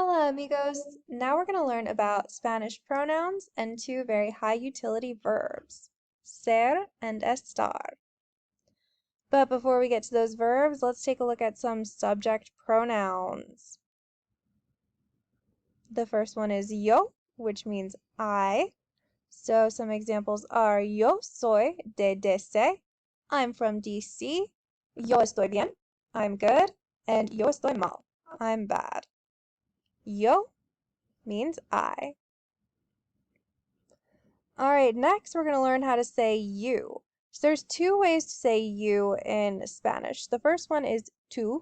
Hola amigos! Now we're going to learn about Spanish pronouns and two very high utility verbs, ser and estar. But before we get to those verbs, let's take a look at some subject pronouns. The first one is yo, which means I. So some examples are yo soy de DC, I'm from DC. Yo estoy bien, I'm good. And yo estoy mal, I'm bad. Yo means I. All right, next we're going to learn how to say you. So there's two ways to say you in Spanish. The first one is tú,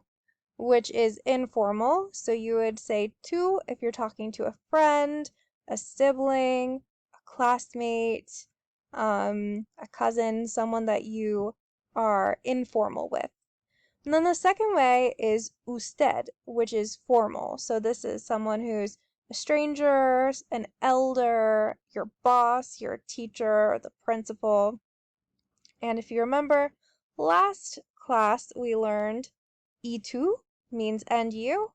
which is informal. So you would say tú if you're talking to a friend, a sibling, a classmate, a cousin, someone that you are informal with. And then the second way is usted, which is formal. So this is someone who's a stranger, an elder, your boss, your teacher, the principal. And if you remember, last class we learned y tú means and you.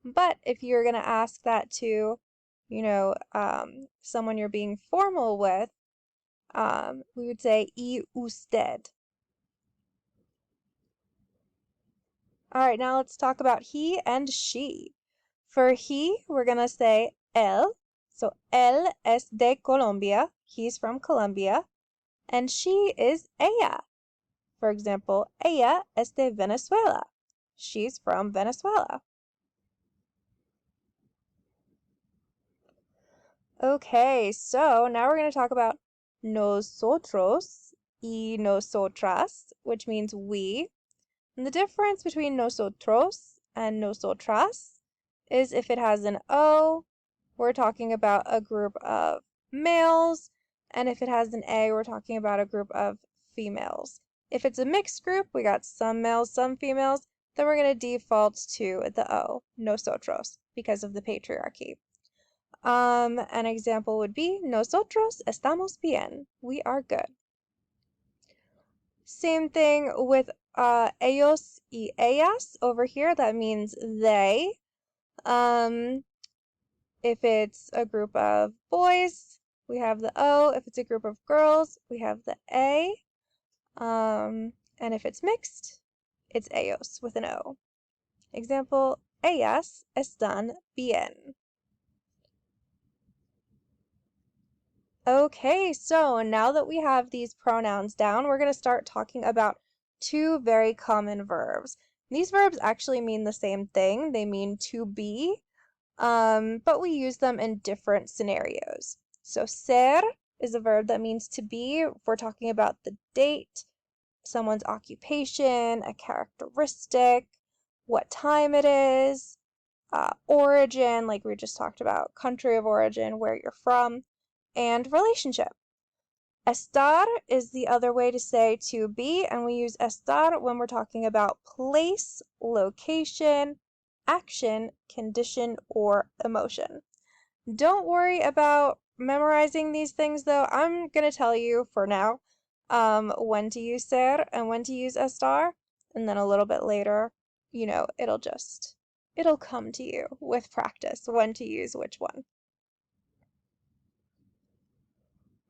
But if you're going to ask that to, someone you're being formal with, we would say y usted. All right, now let's talk about he and she. For he, we're going to say él. So él es de Colombia. He's from Colombia. And she is ella. For example, ella es de Venezuela. She's from Venezuela. Okay, so now we're going to talk about nosotros y nosotras, which means we. And the difference between nosotros and nosotras is if it has an O, we're talking about a group of males, and if it has an A, we're talking about a group of females. If it's a mixed group, we got some males, some females, then we're going to default to the O, nosotros, because of the patriarchy. An example would be, nosotros estamos bien. We are good. Same thing with ellos y ellas over here. That means they. If it's a group of boys, we have the O. If it's a group of girls, we have the A. And if it's mixed, it's ellos with an O. Example, ellas están bien. Okay, so now that we have these pronouns down, we're going to start talking about two very common verbs. These verbs actually mean the same thing. They mean to be, but we use them in different scenarios. So ser is a verb that means to be. If we're talking about the date, someone's occupation, a characteristic, what time it is, origin, like we just talked about, country of origin, where you're from, and relationship. Estar is the other way to say to be, and we use estar when we're talking about place, location, action, condition, or emotion. Don't worry about memorizing these things though. I'm going to tell you for now when to use ser and when to use estar, and then a little bit later, it'll come to you with practice when to use which one.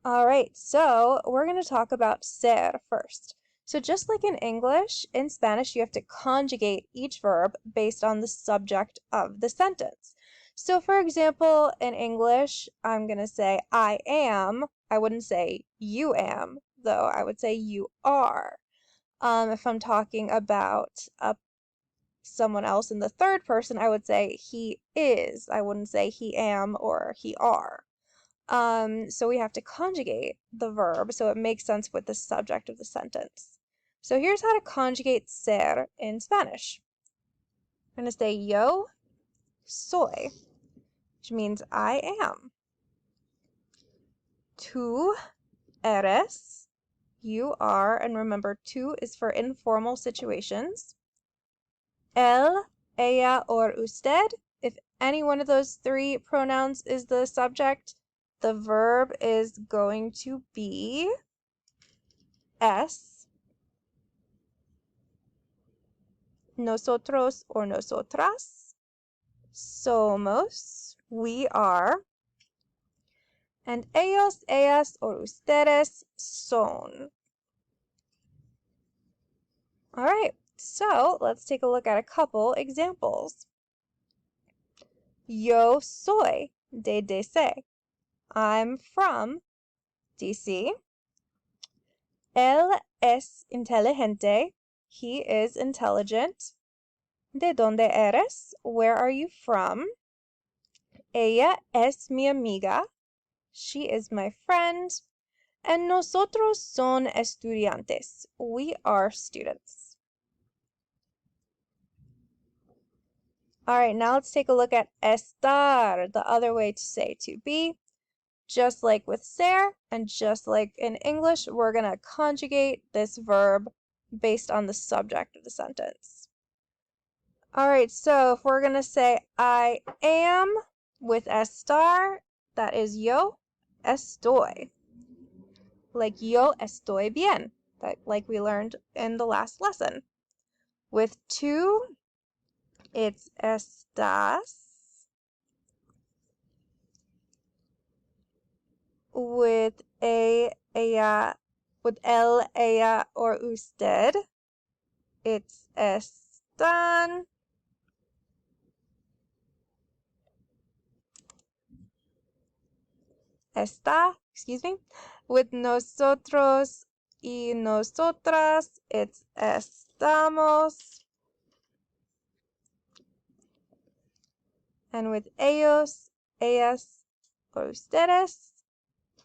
All right, so we're going to talk about ser first. So just like in English, in Spanish, you have to conjugate each verb based on the subject of the sentence. So for example, in English, I'm going to say I am. I wouldn't say you am, though I would say you are. If I'm talking about someone else in the third person, I would say he is. I wouldn't say he am or he are. So we have to conjugate the verb so it makes sense with the subject of the sentence. So here's how to conjugate ser in Spanish. I'm going to say yo soy, which means I am. Tú eres, you are, and remember tú is for informal situations. Él, ella, or usted, if any one of those three pronouns is the subject, the verb is going to be es. Nosotros or nosotras, somos, we are, and ellos, ellas, or ustedes son. All right, so let's take a look at a couple examples. Yo soy de DC. I'm from DC. Él es inteligente. He is intelligent. ¿De dónde eres? Where are you from? Ella es mi amiga. She is my friend. And nosotros son estudiantes. We are students. All right, now let's take a look at estar, the other way to say to be. Just like with ser, and just like in English, we're going to conjugate this verb based on the subject of the sentence. All right, so if we're going to say I am with estar, that is yo estoy. Like yo estoy bien, like we learned in the last lesson. With to, it's estás. With a, ella, with él, ella, or usted, it's están. Está, excuse me. With nosotros y nosotras, it's estamos. And with ellos, ellas, or ustedes,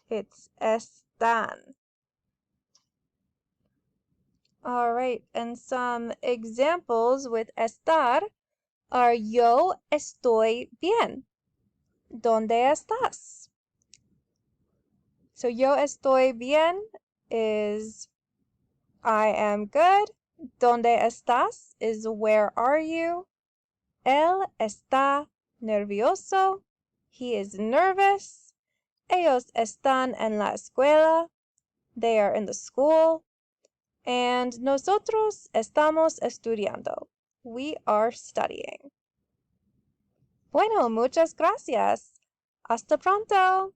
it's están. All right, and some examples with estar are yo estoy bien. ¿Dónde estás? So yo estoy bien is I am good. ¿Dónde estás is where are you? Él está nervioso. He is nervous. Ellos están en la escuela. They are in the school. And nosotros estamos estudiando. We are studying. Bueno, muchas gracias. Hasta pronto.